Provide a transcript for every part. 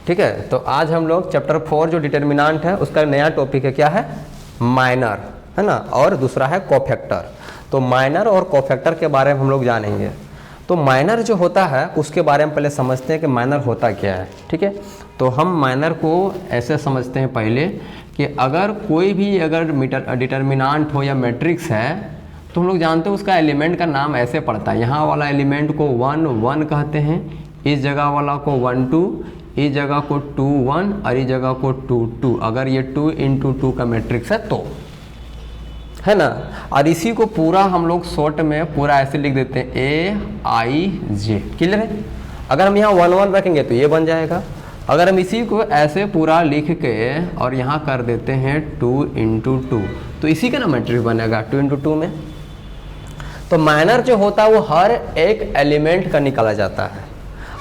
ठीक है। तो आज हम लोग चैप्टर 4 जो डिटर्मिनेंट है उसका नया टॉपिक है, क्या है, माइनर, है ना, और दूसरा है कोफैक्टर। तो माइनर और कोफैक्टर के बारे में हम लोग जानेंगे। तो माइनर जो होता है उसके बारे में पहले समझते हैं कि माइनर होता क्या है। ठीक है, तो हम माइनर को ऐसे समझते हैं पहले कि अगर कोई भी अगर डिटर्मिनेंट हो या मैट्रिक्स है तो हम लोग जानते हैं उसका एलिमेंट का नाम ऐसे पड़ता है। यहाँ वाला एलिमेंट को 1 1 कहते हैं, इस जगह वाला को 1 2, इस जगह को 2 1 और इस जगह को 2 2। अगर ये 2 × 2 का मैट्रिक्स है तो, है ना। और इसी को पूरा हम लोग शॉर्ट में पूरा ऐसे लिख देते हैं AIJ। क्लियर है। अगर हम यहाँ 1 1 रखेंगे तो ये बन जाएगा। अगर हम इसी को ऐसे पूरा लिख के और यहाँ कर देते हैं 2 × 2 तो इसी का ना मैट्रिक्स बनेगा 2 × 2 में। तो माइनर जो होता है वो हर एक एलिमेंट का निकाला जाता है,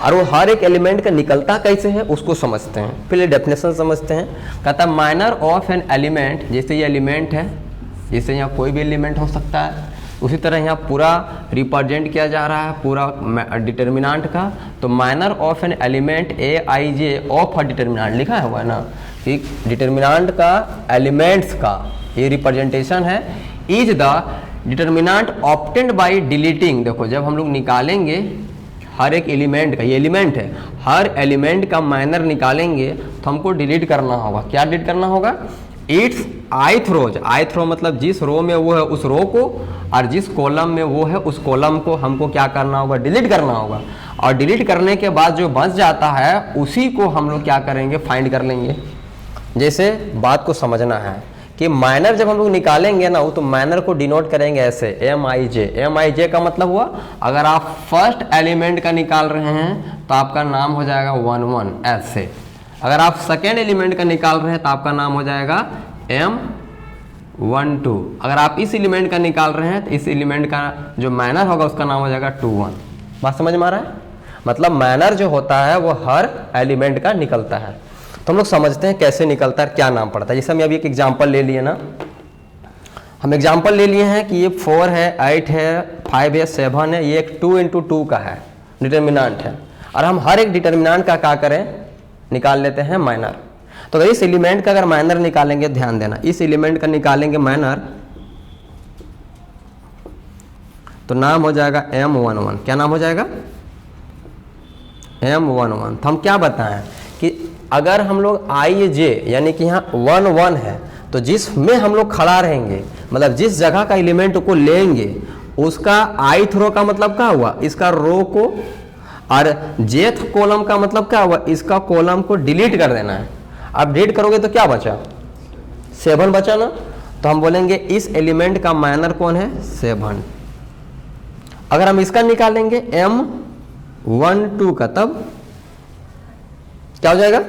और वो हर एक एलिमेंट का निकलता कैसे है उसको समझते हैं। पहले डेफिनेशन समझते हैं। कहता है माइनर ऑफ एन एलिमेंट, जैसे ये एलिमेंट है, जैसे यहाँ कोई भी एलिमेंट हो सकता है, उसी तरह यहाँ पूरा रिप्रेजेंट किया जा रहा है पूरा डिटर्मिनेंट का। तो minor of an element AIJ of a determinant लिखा हुआ है ना, कि डिटर्मिनेंट का एलिमेंट्स का ये रिप्रेजेंटेशन है। Is the determinant obtained by deleting. देखो जब हम लोग निकालेंगे हर एक एलिमेंट का, ये एलिमेंट है, हर एलिमेंट का माइनर निकालेंगे तो हमको डिलीट करना होगा। क्या डिलीट करना होगा? It's ith rows. ith row मतलब जिस रो में वो है उस रो को, और जिस कॉलम में वो है उस कॉलम को हमको क्या करना होगा? डिलीट करना होगा। और डिलीट करने के बाद जो बच जाता है उसी को हम लोग क्या करेंगे? फाइंड कर लेंगे। जैसे बात को समझना है कि माइनर जब हम लोग निकालेंगे ना, वो तो माइनर को डिनोट करेंगे ऐसे MIJ। MIJ का मतलब हुआ अगर आप फर्स्ट एलिमेंट का निकाल रहे हैं तो आपका नाम हो जाएगा 1 1 ऐसे। अगर आप सेकेंड एलिमेंट का निकाल रहे हैं तो आपका नाम हो जाएगा M1 2। अगर आप इस एलिमेंट का निकाल रहे हैं तो इस एलिमेंट का जो माइनर होगा उसका नाम हो जाएगा 2 1। बात समझ में आ रहा है? मतलब माइनर जो होता है वो हर एलिमेंट का निकलता है। तो हम लोग समझते हैं कैसे निकलता है, क्या नाम पड़ता है। जैसे हम अभी एक एग्जाम्पल ले लिए ना, हम एग्जाम्पल ले लिए हैं कि ये 4 है, 8 है, 5 है, 7 है, ये एक 2 × 2 का है डिटर्मिनेंट है। और हम हर एक डिटर्मिनेंट का क्या करें? निकाल लेते हैं माइनर। तो इस एलिमेंट का अगर माइनर निकालेंगे, ध्यान देना, इस एलिमेंट का निकालेंगे माइनर तो नाम हो जाएगा M1 1। क्या नाम हो जाएगा? M1 1। तो हम क्या बताएं कि अगर हम लोग IJ यानी कि यहाँ 1 1 है तो जिसमें हम लोग खड़ा रहेंगे, मतलब जिस जगह का एलिमेंट को लेंगे उसका ith रो का मतलब क्या हुआ? इसका रो को, और jth कॉलम का मतलब क्या हुआ? इसका कॉलम को डिलीट कर देना है। आप डिलीट करोगे तो क्या बचा? 7 बचा ना। तो हम बोलेंगे इस एलिमेंट का माइनर कौन है? 7। अगर हम इसका निकालेंगे M1 2 का, तब क्या हो जाएगा?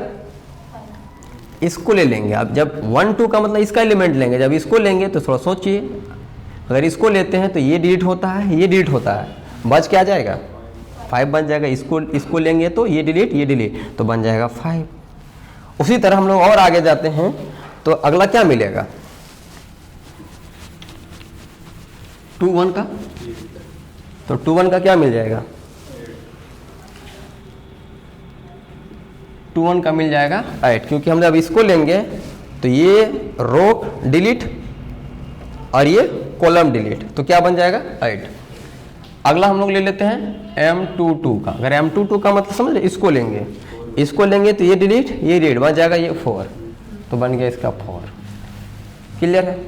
इसको ले लेंगे। अब जब 1 2 का मतलब इसका एलिमेंट लेंगे, जब इसको लेंगे तो थोड़ा सोचिए, अगर इसको लेते हैं तो ये डिलीट होता है, ये डिलीट होता है, बच क्या जाएगा? 5 बन जाएगा। इसको लेंगे तो ये डिलीट तो बन जाएगा 5। उसी तरह हम लोग और आगे जाते हैं तो अगला क्या मिलेगा? 2 1 का, तो 2 1 का क्या मिल जाएगा? 2 1 का मिल जाएगा 8, क्योंकि हम जब इसको लेंगे तो ये रो डिलीट और ये कॉलम डिलीट, तो क्या बन जाएगा? 8। अगला हम लोग ले लेते हैं M2 2 का। अगर M2 2 का मतलब समझ, इसको लेंगे तो ये डिलीट बन जाएगा ये 4, तो बन गया इसका 4। क्लियर है?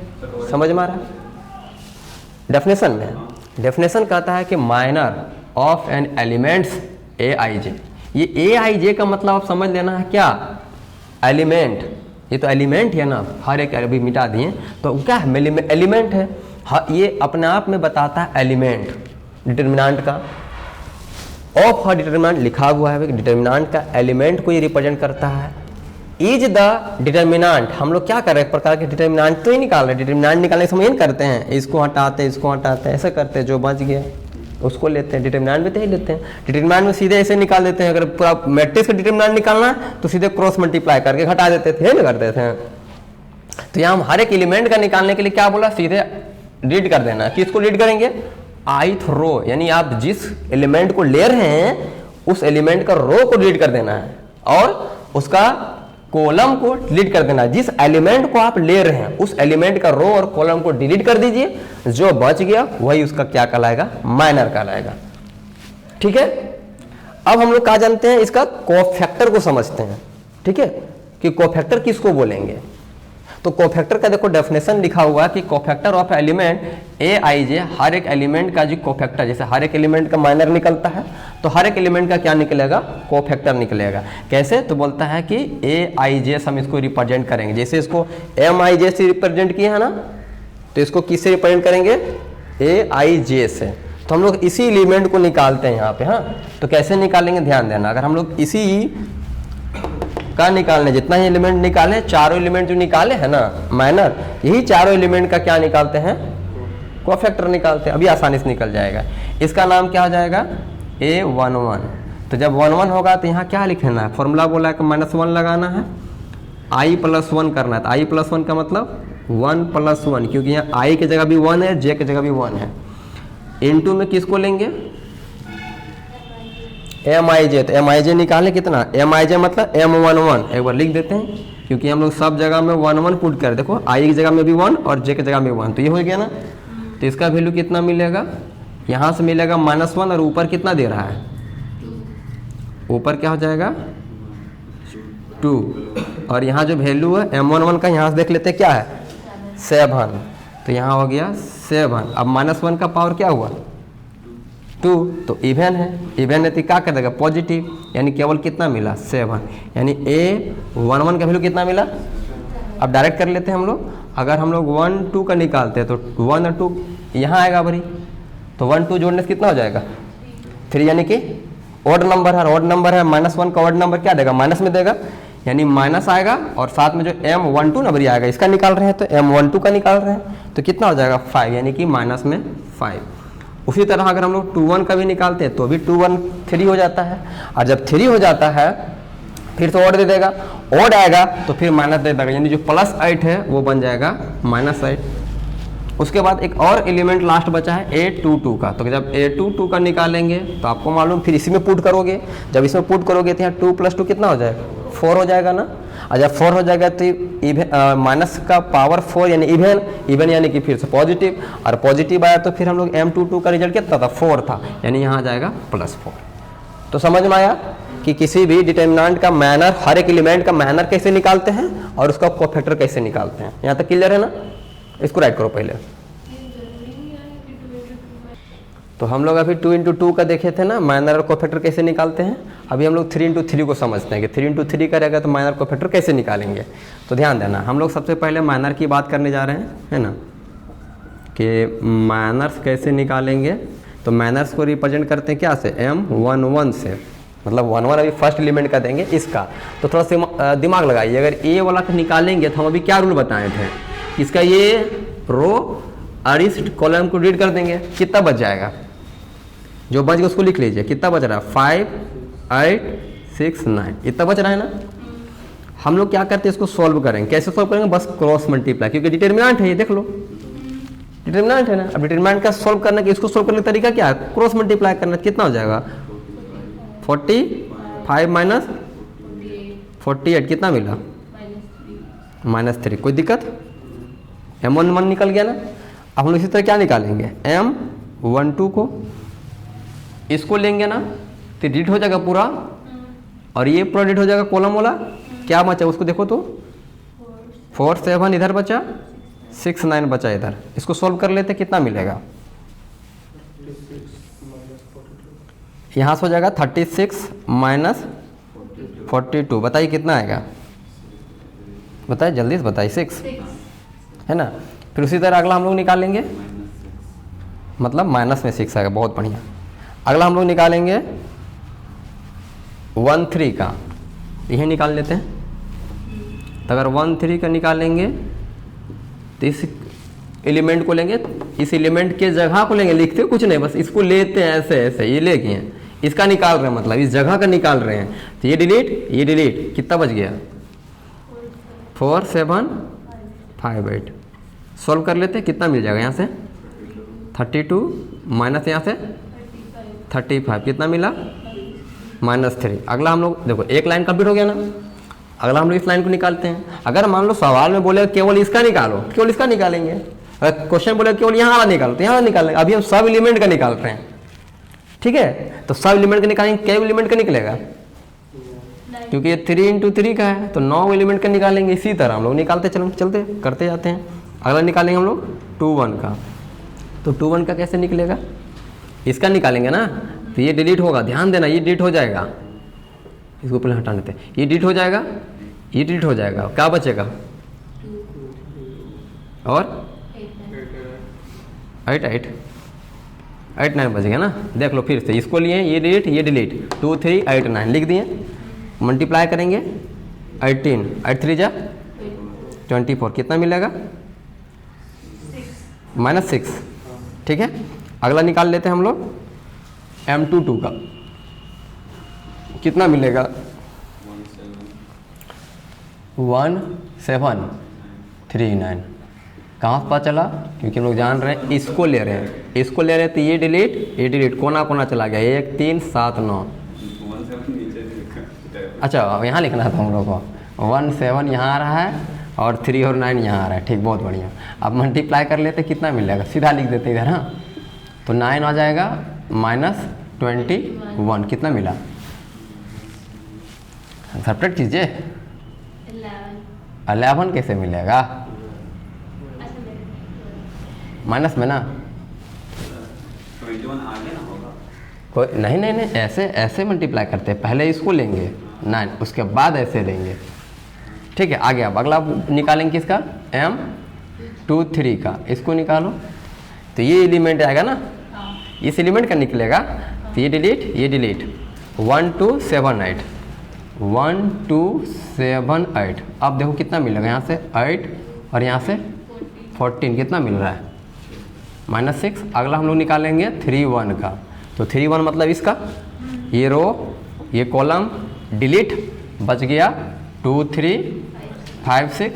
समझ में आ रहा है? डेफिनेशन में, डेफिनेशन कहता है कि minor of an elements AIJ। ये AIJ का मतलब आप समझ लेना है क्या? एलिमेंट। ये तो एलिमेंट है ना, हर एक अभी मिटा दिए तो क्या है? एलिमेंट है। ये अपने आप में बताता है एलिमेंट डिटर्मिनेंट का। ऑफ हर डिटर्मिनेंट लिखा हुआ है, डिटर्मिनेंट का एलिमेंट को ये रिप्रेजेंट करता है। Is the determinant. हम लोग क्या कर रहे हैं? एक प्रकार के डिटर्मिनेंट तो ही निकाल रहे हैं। डिटर्मिनेंट निकालने से हम ये करते हैं, इसको हटाते हैं, ऐसे करते हैं, जो बच गया उसको लेते हैं। डिटर्मिनेंट में तो ही लेते हैं। डिटर्मिनेंट में सीधे ऐसे निकाल देते हैं। अगर पूरा मैट्रिक्स का डिटर्मिनेंट निकालना है तो सीधे क्रॉस मल्टीप्लाई करके घटा देते थे, ना करते थे। तो यहाँ हम हर एक एलिमेंट का निकालने के लिए क्या बोला? सीधे डिलीट कर देना। किसको डिलीट करेंगे? ith रो, यानी आप जिस एलिमेंट को ले रहे हैं उस एलिमेंट का रो को डिलीट कर देना है, और उसका कॉलम को डिलीट कर देना। जिस एलिमेंट को आप ले रहे हैं उस एलिमेंट का रो और कॉलम को डिलीट कर दीजिए, जो बच गया वही उसका क्या कहलाएगा, माइनर कहलाएगा। ठीक है, अब हम लोग क्या जानते हैं, इसका कोफैक्टर को समझते हैं। ठीक है, कि कोफैक्टर किसको बोलेंगे। तो कोफैक्टर का देखो डेफिनेशन लिखा हुआ है कि कोफैक्टर ऑफ एलिमेंट ए आई जे, हर एक एलिमेंट का जो कोफैक्टर, जैसे हर एक एलिमेंट का माइनर निकलता है तो हर एक एलिमेंट का क्या निकलेगा, कोफैक्टर निकलेगा। कैसे, तो बोलता है कि ए आई जे हम इसको रिप्रेजेंट करेंगे, जैसे इसको एम आई जे से रिप्रेजेंट किया है ना, तो इसको किससे रिप्रेजेंट करेंगे, ए आई जे से। तो हम लोग इसी एलिमेंट को निकालते हैं यहाँ पे। हाँ, तो कैसे निकालेंगे ध्यान देना, अगर हम लोग इसी का निकालने, जितना ही एलिमेंट निकाले, चारों एलिमेंट जो निकाले हैं ना माइनर, यही चारों एलिमेंट का क्या निकालते हैं, कोफैक्टर निकालते हैं। अभी आसानी से निकल जाएगा। इसका नाम क्या हो जाएगा, A11। तो जब 11 होगा तो यहाँ क्या लिखना है, फॉर्मूला बोला है कि -1 लगाना है, i+1 करना है। तो i+1 का मतलब 1+1, क्योंकि यहाँ i की जगह भी 1 है, j की जगह भी 1 है। इनटू में किसको लेंगे, MIJ। तो MIJ निकाले कितना, MIJ मतलब M11, एक बार लिख देते हैं, क्योंकि हम लोग सब जगह में 1 पुट कर, देखो i की जगह में भी 1 और j की जगह में 1, तो ये हो गया ना। तो इसका वैल्यू कितना मिलेगा, यहाँ से मिलेगा -1 और ऊपर कितना दे रहा है, ऊपर क्या हो जाएगा 2, और यहाँ जो वैल्यू है M11 का, यहाँ से देख लेते हैं क्या है 7, तो यहाँ हो गया 7। अब -1 का पावर क्या हुआ 2, तो इवन है, इवन है तो क्या कर देगा पॉजिटिव, यानी केवल कितना मिला 7, यानी A11 का वैल्यू कितना मिला। अब डायरेक्ट कर लेते हैं हम लोग, अगर हम लोग 1 2 का निकालते हैं तो 1 और 2 यहाँ आएगा भरी, तो 1 2 जोड़ने से कितना हो जाएगा 3, यानी कि ऑड नंबर है, ऑड नंबर है, -1 का ऑड नंबर क्या देगा, माइनस में देगा, यानी माइनस आएगा, और साथ में जो M12 नंबर आएगा इसका निकाल रहे हैं, तो M12 का निकाल रहे हैं, तो कितना हो जाएगा 5, यानी कि माइनस में 5। उसी तरह अगर हम लोग 21 का भी निकालते हैं तो भी 21 3 हो जाता है, और जब 3 हो जाता है फिर तो ऑड दे देगा, ऑड आएगा तो फिर माइनस दे देगा, यानी जो +8 है वो बन जाएगा -8। उसके बाद एक और एलिमेंट लास्ट बचा है A22 का, तो जब A22 का निकालेंगे तो आपको मालूम, फिर इसी में पुट करोगे, जब इसमें पुट करोगे तो यहाँ 2 + 2 कितना हो जाएगा 4 हो जाएगा ना, और जब 4 हो जाएगा तो माइनस का पावर 4 यानी इवन यानी कि फिर से पॉजिटिव, और पॉजिटिव आया तो फिर हम लोग M22 का रिजल्ट कितना था 4 था, यानी यहाँ आ जाएगा +4। तो समझ में आया कि किसी भी डिटर्मिनेंट का माइनर, हर एक एलिमेंट का माइनर कैसे निकालते हैं और उसका कोफैक्टर कैसे निकालते हैं। यहाँ तक क्लियर है ना, इसको राइट करो पहले। तो हम लोग अभी 2 × 2 का देखे थे ना, माइनर और कोफैक्टर कैसे निकालते हैं। अभी हम लोग 3 × 3 को समझते हैं कि 3 × 3 करेगा तो माइनर कोफैक्टर कैसे निकालेंगे। तो ध्यान देना, हम लोग सबसे पहले माइनर की बात करने जा रहे हैं, है ना, कि माइनर्स कैसे निकालेंगे। तो माइनर्स को रिप्रेजेंट करते हैं क्या से, M11 से, मतलब 11 अभी फर्स्ट एलिमेंट का देंगे इसका। तो थोड़ा सा दिमाग लगाइए, अगर ए वाला का निकालेंगे तो हम अभी क्या रूल बताए थे, इसका ये रो और इस कॉलम को रीड कर देंगे, कितना बच जाएगा, जो बच गया उसको लिख लीजिए, कितना बच रहा है 5 8 6 9, इतना बच रहा है ना। हम लोग क्या करते हैं, इसको सॉल्व करेंगे। कैसे सॉल्व करेंगे, बस क्रॉस मल्टीप्लाई, क्योंकि डिटर्मिनेंट है ये, देख लो डिटर्मिनेंट है ना। अब डिटर्मिनेंट का सॉल्व करने के, इसको सॉल्व करने का तरीका क्या है, क्रॉस मल्टीप्लाई करना। कितना हो जाएगा 45 - 48, कितना मिला -3। कोई दिक्कत, M11 निकल गया ना। अब हम लोग इसी तरह क्या निकालेंगे, M12 को, इसको लेंगे ना तो डिलीट हो जाएगा पूरा, और ये पूरा डिलीट हो जाएगा कॉलम वाला। क्या बचा उसको देखो तो 4 7 इधर बचा, 6 9 बचा इधर। इसको सॉल्व कर लेते, कितना मिलेगा, यहाँ से हो जाएगा 36 - 42। बताइए कितना आएगा, बताइए जल्दी से बताइए, 6 है ना। फिर उसी तरह अगला हम लोग निकालेंगे, मतलब माइनस में 6 आएगा, बहुत बढ़िया। अगला हम लोग निकालेंगे 1 3 का, यही निकाल लेते हैं। तो अगर 1 3 का निकालेंगे तो इस एलिमेंट को लेंगे, इस एलिमेंट के जगह को लेंगे, लिखते कुछ नहीं, बस इसको लेते हैं ऐसे ऐसे, ये ले गए, इसका निकाल रहे हैं, मतलब इस जगह का निकाल रहे हैं। तो ये डिलीट, कितना बच गया 4 7 5 8। सॉल्व कर लेते हैं, कितना मिल जाएगा यहाँ से 32 माइनस यहाँ से 35, कितना मिला -3। अगला हम लोग देखो, एक लाइन कंप्लीट हो गया ना। अगला हम लोग इस लाइन को निकालते हैं। अगर मान लो सवाल में बोले केवल इसका निकालो, केवल इसका निकालेंगे। अगर क्वेश्चन बोले केवल यहाँ वाला निकालो तो यहाँ वाला निकालेंगे। अभी हम सब एलिमेंट का निकाल रहे हैं, ठीक है। तो सब एलिमेंट का निकालेंगे, क्या एलिमेंट का निकलेगा? क्योंकि ये 3 × 3 का है तो 9 एलिमेंट का निकालेंगे। इसी तरह हम लोग निकालते चलते करते जाते हैं। अगला निकालेंगे हम लोग 2 1 का। तो 2 1 का कैसे निकलेगा? इसका निकालेंगे ना, तो ये डिलीट होगा, ध्यान देना, ये डिलीट हो जाएगा। इसको पहले हटा लेते हैं, ये डिलीट हो जाएगा, ये डिलीट हो जाएगा, क्या बचेगा? और 8 9 बच गया ना। देख लो फिर से, इसको लिए ये डिलीट 2 3 8 9 लिख दिए। मल्टीप्लाई करेंगे 18 8 3 जा 24, कितना मिलेगा? -6, ठीक है। अगला निकाल लेते हैं हम लोग M22 का, कितना मिलेगा? 1739। कहाँ से पता चला? क्योंकि हम लोग जान रहे हैं इसको ले रहे हैं, इसको ले रहे हैं तो ये डिलीट कोना कोना चला गया, 1 3 7 9। अच्छा यहाँ लिखना था हम लोग को, 1 7 यहाँ आ रहा है और 3 और 9 यहाँ आ रहा है, ठीक, बहुत बढ़िया। अब मल्टीप्लाई कर लेते, कितना मिलेगा? सीधा लिख देते इधर, हाँ। तो 9 आ जाएगा -21, कितना मिला? सब्ट्रैक्ट कीजिए। 11 कैसे मिलेगा? माइनस में ना, 21 आगे ना होगा? कोई नहीं, ऐसे मल्टीप्लाई करते हैं। पहले इसको लेंगे 9, उसके बाद ऐसे लेंगे, ठीक है। आगे अब अगला निकालेंगे किसका? M23 का। इसको निकालो तो ये एलिमेंट आएगा ना, इस एलिमेंट का निकलेगा। तो ये डिलीट 1 2 7 8 1 2 7 8। अब देखो कितना मिलेगा, यहाँ से 8 और यहाँ से 14, कितना मिल रहा है? -6। अगला हम लोग निकालेंगे 3 1 का। तो 3 1 मतलब इसका, ये रो ये कॉलम डिलीट, बच गया 2 3 5 6।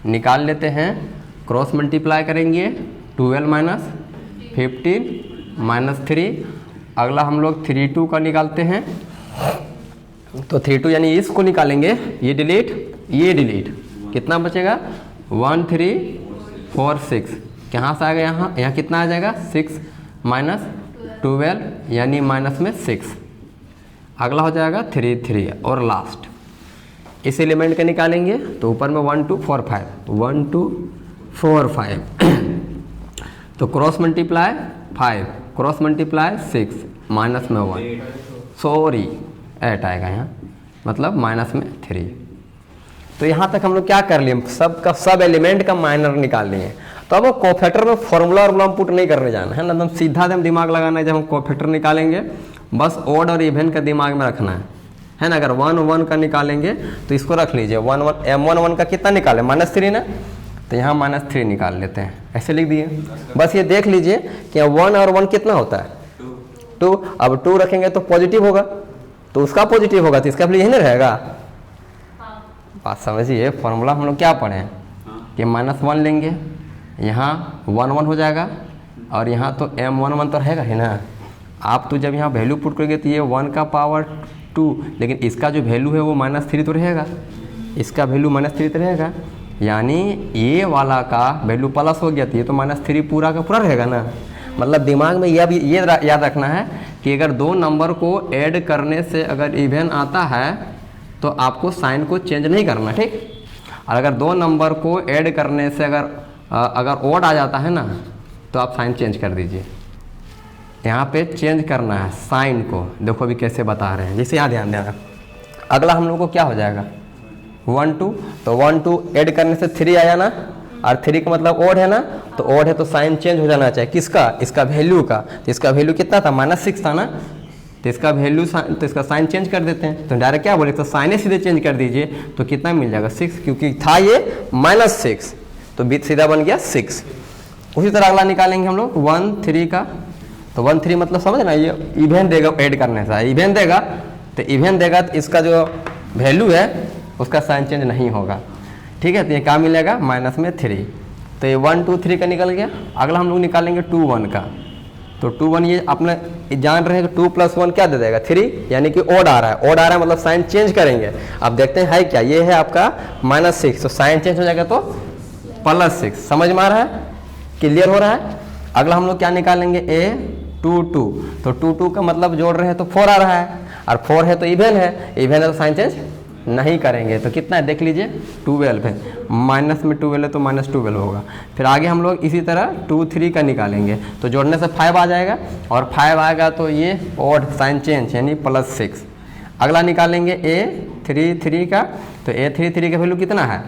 निकाल लेते हैं, क्रॉस मल्टीप्लाई करेंगे 12 -15 -3। अगला हम लोग 3 2 का निकालते हैं। तो 3 2 यानी इसको निकालेंगे, ये डिलीट कितना बचेगा? 1 3 4 6। कहाँ से आएगा? यहाँ कितना आ जाएगा? 6 -12 यानी माइनस में 6। अगला हो जाएगा 3 3 और लास्ट इस एलिमेंट का निकालेंगे। तो ऊपर में 1 2 4 5 1 2 4 5 तो cross multiply 5 cross multiply 6 minus में 1, सॉरी 8 आएगा यहाँ, मतलब माइनस में 3। तो यहाँ तक हम लोग क्या कर लिए? सब एलिमेंट का माइनर निकाल लिए। तो अब कोफैक्टर में फॉर्मूला और पुट नहीं करने जाना है ना, एकदम सीधा एकदम दिमाग लगाना है। जब हम कोफैक्टर निकालेंगे बस ओड और इवन का दिमाग में रखना है ना। अगर 1 1 का निकालेंगे तो इसको रख लीजिए, 1 1 M1 का कितना निकाले? -3 ना, तो यहाँ -3 निकाल लेते हैं, ऐसे लिख दिए। बस ये देख लीजिए कि 1 और 1 कितना होता है? 2। अब 2 रखेंगे तो पॉजिटिव होगा, तो उसका पॉजिटिव होगा तो इसका भी यही ना रहेगा। बात समझिए, फॉर्मूला हम लोग क्या पढ़े हैं कि -1 लेंगे, यहाँ 1 1 हो जाएगा और यहाँ तो M1 तो रहेगा ही ना। आप तो जब यहाँ वैल्यू पुट करेंगे तो ये 1 का पावर 2, लेकिन इसका जो वैल्यू है वो -3 तो रहेगा, इसका वैल्यू -3 तो रहेगा, यानी ये वाला का वैल्यू प्लस हो गया तो ये तो -3 पूरा का पूरा रहेगा ना। मतलब दिमाग में यह भी ये याद रखना है कि अगर दो नंबर को ऐड करने से अगर इवन आता है तो आपको साइन को चेंज नहीं करना, ठीक। और अगर दो नंबर को ऐड करने से अगर ओड आ जाता है ना तो आप साइन चेंज कर दीजिए। यहाँ पे चेंज करना है साइन को, देखो अभी कैसे बता रहे हैं, जैसे यहाँ ध्यान देना। अगला हम लोग को क्या हो जाएगा 1 2, तो 1 2 ऐड करने से 3 आया ना, और 3 का मतलब ओड है ना, तो ओड है तो साइन चेंज हो जाना चाहिए, किसका? इसका वैल्यू का। तो इसका वैल्यू कितना था? -6 था ना, तो इसका वैल्यू तो इसका साइन चेंज कर देते हैं। तो डायरेक्ट क्या बोले, तो साइन सीधे चेंज कर दीजिए, तो कितना मिल जाएगा 6, क्योंकि था ये -6 तो बीच सीधा बन गया 6। उसी तरह अगला निकालेंगे हम लोग 1 3 का। तो 1 3 मतलब समझ ना, ये इवन देगा, ऐड करने से इवन देगा, तो इवन देगा तो इसका जो वैल्यू है उसका साइन चेंज नहीं होगा, ठीक है। तो ये क्या मिलेगा -3। तो ये 1 2 3 का निकल गया। अगला हम लोग निकालेंगे 2 1 का। तो 2 1 ये अपने जान रहे हैं कि 2 + 1 क्या दे देगा 3, यानी कि ओड आ रहा है। ओड आ रहा है मतलब साइन चेंज करेंगे। अब देखते हैं क्या, ये है आपका -6, तो साइन चेंज हो जाएगा तो +6। समझ में आ रहा है, क्लियर हो रहा है। अगला हम लोग क्या निकालेंगे, A2 2, तो 2 2 का मतलब जोड़ रहे हैं तो 4 आ रहा है, और 4 है तो इवन है, इवन है तो साइन चेंज नहीं करेंगे। तो कितना है देख लीजिए, 12 है, माइनस में 12 है तो -12 होगा। फिर आगे हम लोग इसी तरह 2 3 का निकालेंगे, तो जोड़ने से 5 आ जाएगा, और 5 आएगा तो ये ऑड साइन चेंज यानी +6। अगला निकालेंगे A33 का, तो A33 का वैल्यू कितना है,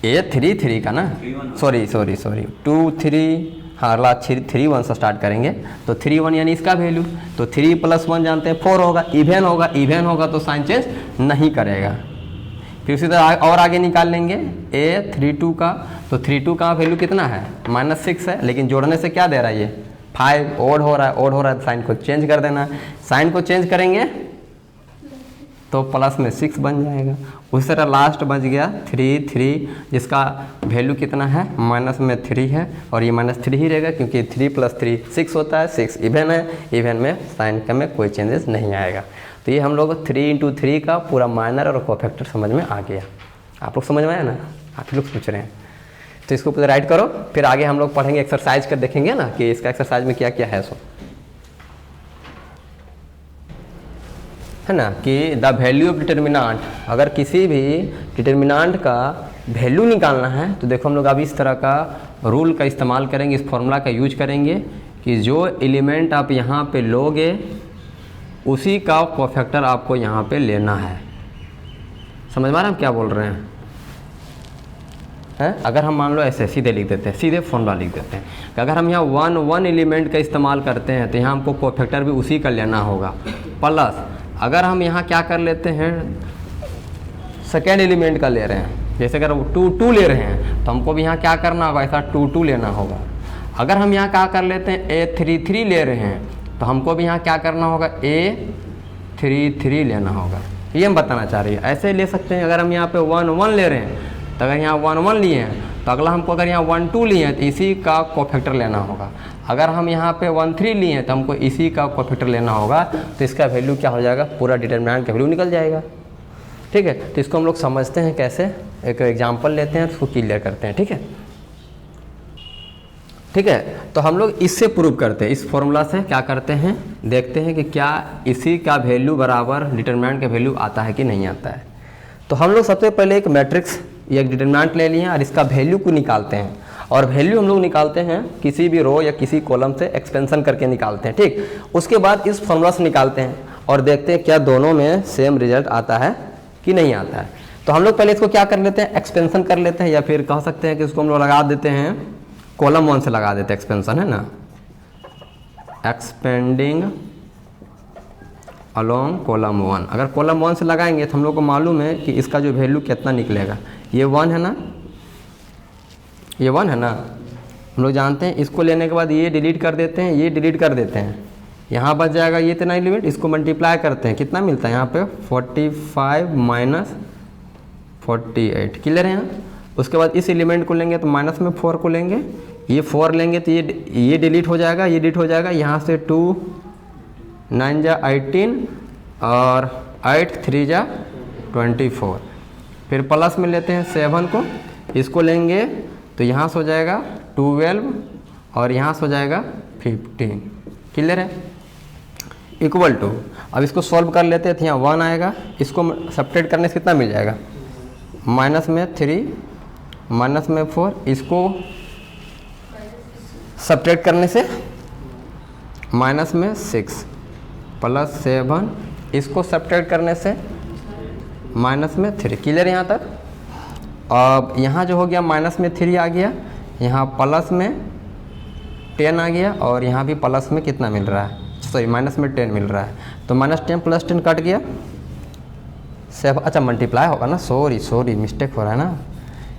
A33 का ना, सॉरी 2 3, हाँ अगला 3 1 से स्टार्ट करेंगे, तो 3 1 यानी इसका वैल्यू, तो 3 + 1 जानते हैं 4 होगा, इवन होगा तो साइन चेंज नहीं करेगा। फिर उसी तरह और आगे निकाल लेंगे A32 का, तो 32 का वैल्यू कितना है, -6 है, लेकिन जोड़ने से क्या दे रहा है, ये 5 ओड हो रहा है, तो साइन को चेंज कर देना। साइन को चेंज करेंगे तो प्लस में 6 बन जाएगा। उसी तरह लास्ट बच गया 3 3, जिसका वैल्यू कितना है, माइनस में 3 है, और ये -3 ही रहेगा क्योंकि 3 + 3 6 होता है, 6 इवन है, इवन में साइन का में कोई चेंजेस नहीं आएगा। तो ये हम लोग 3 × 3 का पूरा माइनर और कोफैक्टर समझ में आ गया। आप लोग समझ में आया ना, आप ही लोग पूछ रहे हैं, तो इसको पूरा राइट करो। फिर आगे हम लोग पढ़ेंगे एक्सरसाइज कर, देखेंगे ना कि इसका एक्सरसाइज में क्या क्या है, सो है ना, कि द वैल्यू ऑफ डिटर्मिनांट, अगर किसी भी डिटर्मिनांट का वैल्यू निकालना है तो देखो हम लोग अभी इस तरह का रूल का इस्तेमाल करेंगे, इस फॉर्मूला का यूज करेंगे कि जो एलिमेंट आप यहाँ पे लोगे उसी का कोफैक्टर आपको यहाँ पे लेना है। समझ में आ रहा है हम क्या बोल रहे हैं? अगर हम मान लो ऐसे सीधे लिख देते हैं, सीधे फॉर्मूला लिख देते हैं कि अगर हम यहाँ 1 1 एलिमेंट का इस्तेमाल करते हैं तो यहाँ हमको कोफैक्टर भी उसी का लेना होगा, प्लस अगर हम यहाँ क्या कर लेते हैं, सेकेंड एलिमेंट का ले रहे हैं, जैसे अगर 2 2 ले रहे हैं तो हमको भी यहाँ क्या करना होगा, ऐसा 2 2 लेना होगा। अगर हम यहाँ क्या कर लेते हैं, A33 ले रहे हैं तो हमको भी यहाँ क्या करना होगा, A33 लेना होगा। ये हम बताना चाह रही है। ऐसे ले सकते हैं, अगर हम यहाँ पे 1 1 ले रहे हैं तो अगर यहाँ 1 1 लिए हैं तो अगला हमको अगर यहाँ 1 2 लिए हैं तो इसी का कोफैक्टर लेना होगा। अगर हम यहाँ पे 1 3 लिए हैं तो हमको इसी का कोफैक्टर लेना होगा, तो इसका वैल्यू क्या हो जाएगा, पूरा डिटर्मिनेंट का वैल्यू निकल जाएगा। ठीक है, तो इसको हम लोग समझते हैं कैसे, एक एग्जांपल लेते हैं, उसको क्लियर करते हैं। ठीक है, ठीक है, तो हम लोग इससे प्रूव करते हैं, इस फॉर्मूला से क्या करते हैं, देखते हैं कि क्या इसी का वैल्यू बराबर डिटर्मिनेंट का वैल्यू आता है कि नहीं आता है। तो हम लोग सबसे पहले एक मैट्रिक्स या एक डिटर्मिनेंट ले लिए और इसका वैल्यू को निकालते हैं, और वैल्यू हम लोग निकालते हैं किसी भी रो या किसी कॉलम से एक्सपेंशन करके निकालते हैं। ठीक, उसके बाद इस फॉर्मूला से निकालते हैं और देखते हैं क्या दोनों में सेम रिजल्ट आता है कि नहीं आता है। तो हम लोग पहले इसको क्या कर लेते हैं, एक्सपेंशन कर लेते हैं, या फिर कह सकते हैं कि इसको हम लोग लगा देते हैं कॉलम 1 से लगा देते हैं एक्सपेंशन, है ना, एक्सपेंडिंग अलोंग कॉलम 1। अगर कॉलम 1 से लगाएंगे तो हम लोग को मालूम है कि इसका जो वैल्यू कितना निकलेगा, ये 1 है ना, ये 1 है ना, हम लोग जानते हैं। इसको लेने के बाद ये डिलीट कर देते हैं, ये डिलीट कर देते हैं, यहाँ बच जाएगा ये इतना एलिमेंट, इसको मल्टीप्लाई करते हैं, कितना मिलता है यहाँ पे 45 - 48, क्लियर है यहाँ। उसके बाद इस एलिमेंट को लेंगे तो माइनस में 4 को लेंगे, ये 4 लेंगे तो ये डिलीट हो जाएगा, ये डिलीट हो जाएगा, यहाँ से 2 9 जा 18 और 8 3 जा 24। फिर प्लस में लेते हैं 7 को, इसको लेंगे तो यहाँ से हो जाएगा 12 और यहाँ से हो जाएगा 15, क्लियर है, इक्वल टू। अब इसको सॉल्व कर लेते हैं तो यहाँ 1 आएगा, इसको सब्ट्रैक्ट करने से कितना मिल जाएगा, माइनस में 3 माइनस में 4, इसको सब्ट्रैक्ट करने से माइनस में 6 प्लस 7, इसको सब्ट्रैक्ट करने से माइनस में 3, क्लियर यहाँ तक। अब यहाँ जो हो गया माइनस में 3 आ गया, यहाँ प्लस में 10 आ गया, और यहाँ भी प्लस में कितना मिल रहा है, सॉरी माइनस में 10 मिल रहा है, तो -10 + 10 कट गया 7, अच्छा मल्टीप्लाई होगा ना, सॉरी मिस्टेक हो रहा है ना,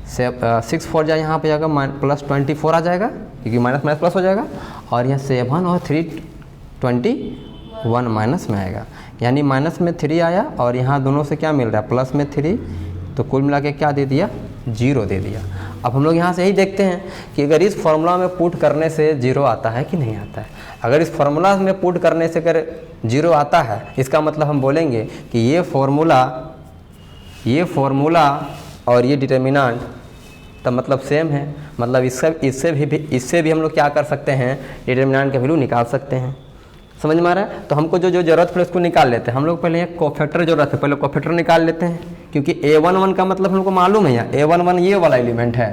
6 4 जा यहाँ पे जाएगा +24 आ जाएगा, क्योंकि माइनस माइनस प्लस हो जाएगा, और यहाँ 7 और 3 21 माइनस में आएगा, यानी माइनस में 3 आया और यहाँ दोनों से क्या मिल रहा है, प्लस में 3, तो कुल मिला के क्या दे दिया 0 दे दिया। अब हम लोग यहाँ से यही देखते हैं कि अगर इस फॉर्मूला में पुट करने से 0 आता है कि नहीं आता है। अगर इस फॉर्मूला में पुट करने से अगर 0 आता है, इसका मतलब हम बोलेंगे कि ये फॉर्मूला और ये डिटर्मिनेंट तब मतलब सेम है, मतलब इससे भी हम लोग क्या कर सकते हैं, डिटर्मिनेंट का वैल्यू निकाल सकते हैं। समझ में आ रहा है। तो हमको जो जरूरत पड़े उसको निकाल लेते हैं। हम लोग पहले एक कोफैक्टर जरूरत है, पहले कोफैक्टर निकाल लेते हैं, क्योंकि a11 का मतलब हमको मालूम है, यहाँ a11 ये वाला एलिमेंट है,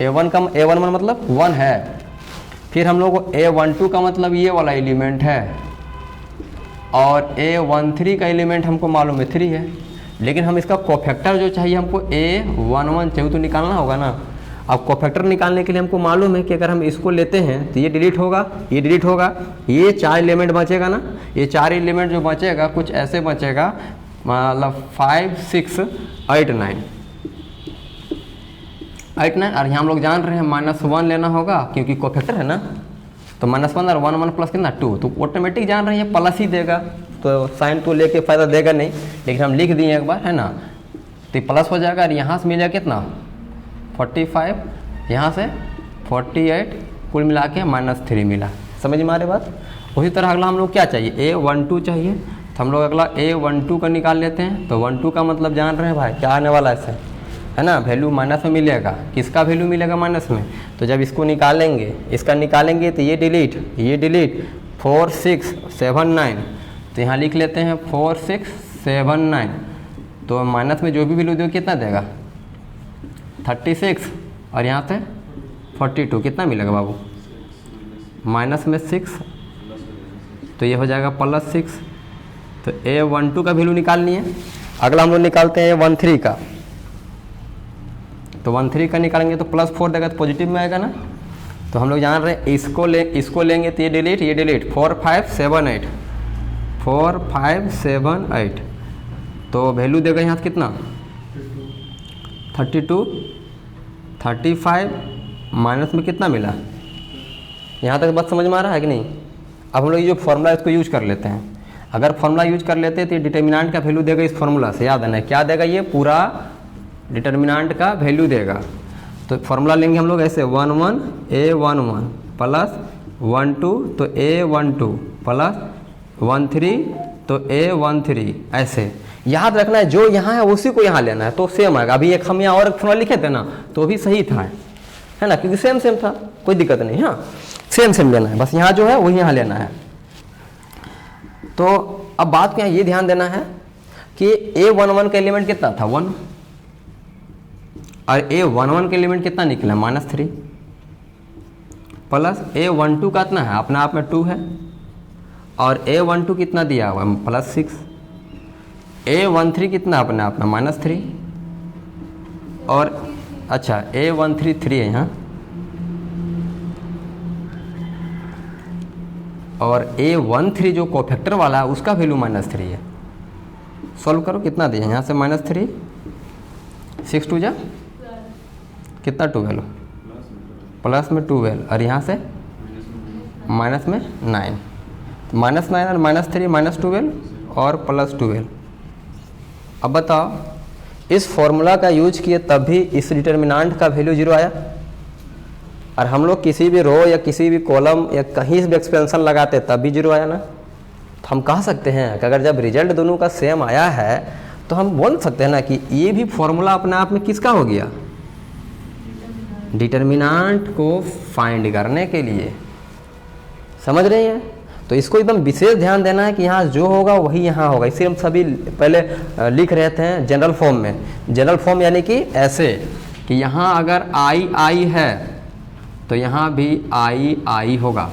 a11 मतलब 1 है। फिर हम लोग को a12 का मतलब ये वाला एलिमेंट है, और a13 का एलिमेंट हमको मालूम है 3 है। लेकिन हम इसका कोफैक्टर जो चाहिए हमको a11 चाहिए, तो निकालना होगा ना। अब कोफैक्टर निकालने के लिए हमको मालूम है कि अगर हम इसको लेते हैं तो ये डिलीट होगा, ये डिलीट होगा, ये 4 एलिमेंट बचेगा ना। ये 4 एलिमेंट जो बचेगा कुछ ऐसे बचेगा, मतलब 5 6 8 9 और यहाँ हम लोग जान रहे हैं -1 लेना होगा, क्योंकि कोफैक्टर है ना। तो -1 और 1 प्लस कितना 2, तो ऑटोमेटिक जान रहे हैं प्लस ही देगा, तो साइन तो लेके फ़ायदा देगा नहीं, लेकिन हम लिख दिए एक बार, है ना। तो प्लस हो जाएगा और यहाँ से मिल जाएगा कितना 45, यहाँ से 48, कुल मिला के -3 मिला। समझ में आ रही बात। उसी तरह अगला हम लोग क्या चाहिए, a12 चाहिए, तो हम लोग अगला a12 का निकाल लेते हैं। तो 12 का मतलब जान रहे हैं भाई क्या आने वाला है इससे, है ना, वैल्यू माइनस में मिलेगा। किसका वैल्यू मिलेगा माइनस में, तो जब इसको निकालेंगे, इसका निकालेंगे तो ये डिलीट 4 6 7 9, तो यहाँ लिख लेते हैं 4 6 7 9, तो माइनस में जो भी वैल्यू दो कितना देगा 36, और यहाँ से 42 कितना मिलेगा बाबू, माइनस में 6, तो ये हो जाएगा +6। तो a12 का वैल्यू निकालनी है। अगला हम लोग निकालते हैं a13 का, तो 13 का निकालेंगे तो +4 देगा, तो पॉजिटिव में आएगा ना। तो हम लोग जान रहे हैं इसको लेंगे तो ये डिलीट 4 5 7 8, तो वैल्यू देगा यहाँ से कितना 32 35, माइनस में कितना मिला। यहाँ तक बात समझ में आ रहा है कि नहीं। अब हम लोग ये जो फॉर्मूला इसको यूज कर लेते हैं। अगर फॉर्मूला यूज कर लेते हैं तो डिटर्मिनेंट का वैल्यू देगा इस फॉर्मूला से, याद है ना, क्या देगा, ये पूरा डिटर्मिनेंट का वैल्यू देगा। तो फॉर्मूला लेंगे हम लोग ऐसे 11 a11 प्लस 12 तो a12 प्लस 13 तो a13, ऐसे याद रखना है। जो यहाँ है उसी को यहाँ लेना है, तो सेम आएगा। अभी एक हम यहाँ और फॉर्मूला लिखे थे ना, तो भी सही था, है ना, क्योंकि सेम था, कोई दिक्कत नहीं। हाँ, सेम लेना है, बस यहाँ जो है वही यहाँ लेना है। तो अब बात को यहाँ ये ध्यान देना है कि a11 का एलिमेंट कितना था 1, और a11 का एलिमेंट कितना निकला -3, प्लस a12 का कितना है अपने आप में 2 है, और a12 कितना दिया हुआ है +6, a13 कितना अपने आप में -3, और अच्छा a13 3 है यहाँ, और a13 जो कोफैक्टर वाला है उसका वैल्यू -3 है। सॉल्व करो कितना दिया यहाँ से -3, 6 2 जा कितना 12, प्लस में 12, और यहाँ से माइनस में 9, -9 और -3 -12 और +12। अब बताओ इस फॉर्मूला का यूज किए तब भी इस डिटर्मिनेंट का वैल्यू 0 आया, और हम लोग किसी भी रो या किसी भी कॉलम या कहीं भी एक्सपेंशन लगाते तब भी 0 आया ना। तो हम कह सकते हैं कि अगर जब रिजल्ट दोनों का सेम आया है तो हम बोल सकते हैं ना कि ये भी फॉर्मूला अपने आप में किसका हो गया, डिटर्मिनेंट को फाइंड करने के लिए। समझ रहे हैं। तो इसको एकदम विशेष ध्यान देना है कि यहाँ जो होगा वही यहाँ होगा। इसे हम सभी पहले लिख रहे थे जनरल फॉर्म में। जनरल फॉर्म यानी कि ऐसे कि यहाँ अगर आई है तो यहाँ भी आई होगा।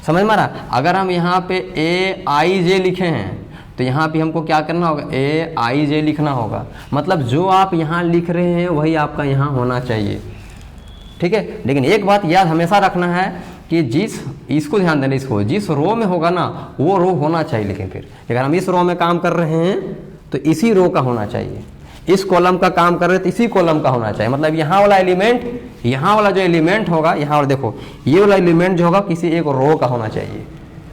समझ में आ रहा। अगर हम यहाँ पे AIJ लिखे हैं तो यहाँ पे हमको क्या करना होगा, AIJ लिखना होगा। मतलब जो आप यहाँ लिख रहे हैं वही आपका यहाँ होना चाहिए, ठीक है। लेकिन एक बात याद हमेशा रखना है कि इसको ध्यान देना, इसको जिस रो में होगा ना वो रो होना चाहिए। लेकिन फिर अगर हम इस रो में काम कर रहे हैं तो इसी रो का होना चाहिए, इस कॉलम का काम कर रहे हैं तो इसी कॉलम का होना चाहिए। मतलब यहाँ वाला एलिमेंट, यहाँ वाला जो एलिमेंट होगा, यहाँ वाला देखो ये वाला एलिमेंट जो होगा किसी एक रो का होना चाहिए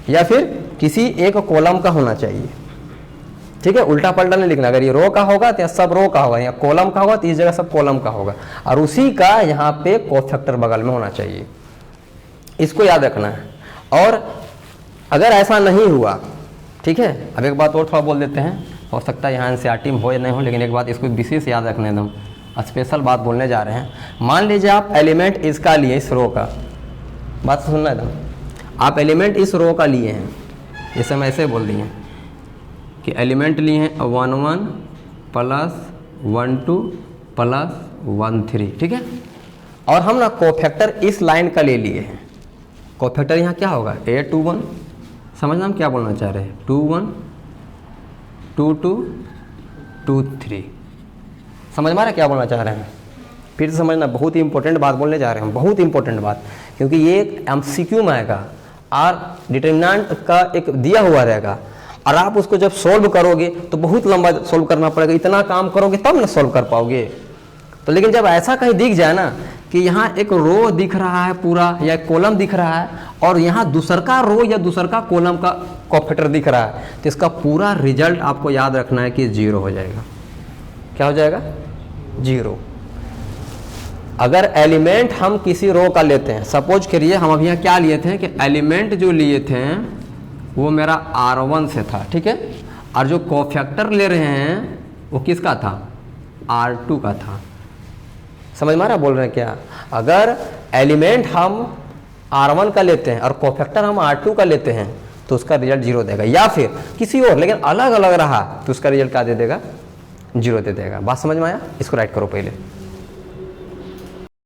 या फिर किसी एक कॉलम का होना चाहिए। ठीक है, उल्टा पलटा नहीं लिखना। अगर ये रो का होगा तो सब रो का होगा, या कॉलम का होगा तो इस जगह सब कॉलम का होगा, और उसी का यहाँ पे कोफैक्टर बगल में होना चाहिए, इसको याद रखना है। और अगर ऐसा नहीं हुआ, ठीक है, अब एक बात और थोड़ा बोल देते हैं, हो सकता है यहाँ एनसीईआरटी में हो या नहीं हो, लेकिन एक बात इसको विशेष याद रखने एकदम स्पेशल बात बोलने जा रहे हैं। मान लीजिए आप एलिमेंट इसका लिए, इस रो का, बात सुनना एकदम, आप एलिमेंट इस रो का लिए हैं, जैसे हम ऐसे बोल दिए कि एलिमेंट लिए हैं 1 1 प्लस 1 2 प्लस 1 3, ठीक है, और हम ना कोफैक्टर इस लाइन का ले लिए हैं। कोफैक्टर यहाँ क्या होगा, A21, समझना हम क्या बोलना चाह रहे हैं, 2 1 2 2 2 3, समझ में आ रहा है क्या बोलना चाह रहे हैं? फिर से समझना, बहुत ही इंपॉर्टेंट बात बोलने जा रहे हैं, बहुत इंपॉर्टेंट बात, क्योंकि ये एक MCQ में आएगा और डिटरमिनेंट का एक दिया हुआ रहेगा, और आप उसको जब सोल्व करोगे तो बहुत लंबा सोल्व करना पड़ेगा, इतना काम करोगे तब ना सोल्व कर पाओगे। तो लेकिन जब ऐसा कहीं दिख जाए ना कि यहाँ एक रो दिख रहा है पूरा, या एक कॉलम दिख रहा है, और यहाँ दूसर का रो या दूसर का कॉलम का कोफैक्टर दिख रहा है, तो इसका पूरा रिजल्ट आपको याद रखना है कि 0 हो जाएगा। क्या हो जाएगा? 0। अगर एलिमेंट हम किसी रो का लेते हैं, सपोज करिए हम अभी यहाँ क्या लिए थे कि एलिमेंट जो लिए थे वो मेरा R1 से था, ठीक है, और जो कोफैक्टर ले रहे हैं वो किसका था, R2 का था। समझ में आ रहा बोल रहे हैं क्या? अगर एलिमेंट हम R1 का लेते हैं और कोफैक्टर हम R2 का लेते हैं तो उसका रिजल्ट 0 देगा, या फिर किसी और लेकिन अलग अलग रहा तो उसका रिजल्ट क्या दे देगा, 0 दे देगा। बात समझ में आया? इसको राइट करो पहले।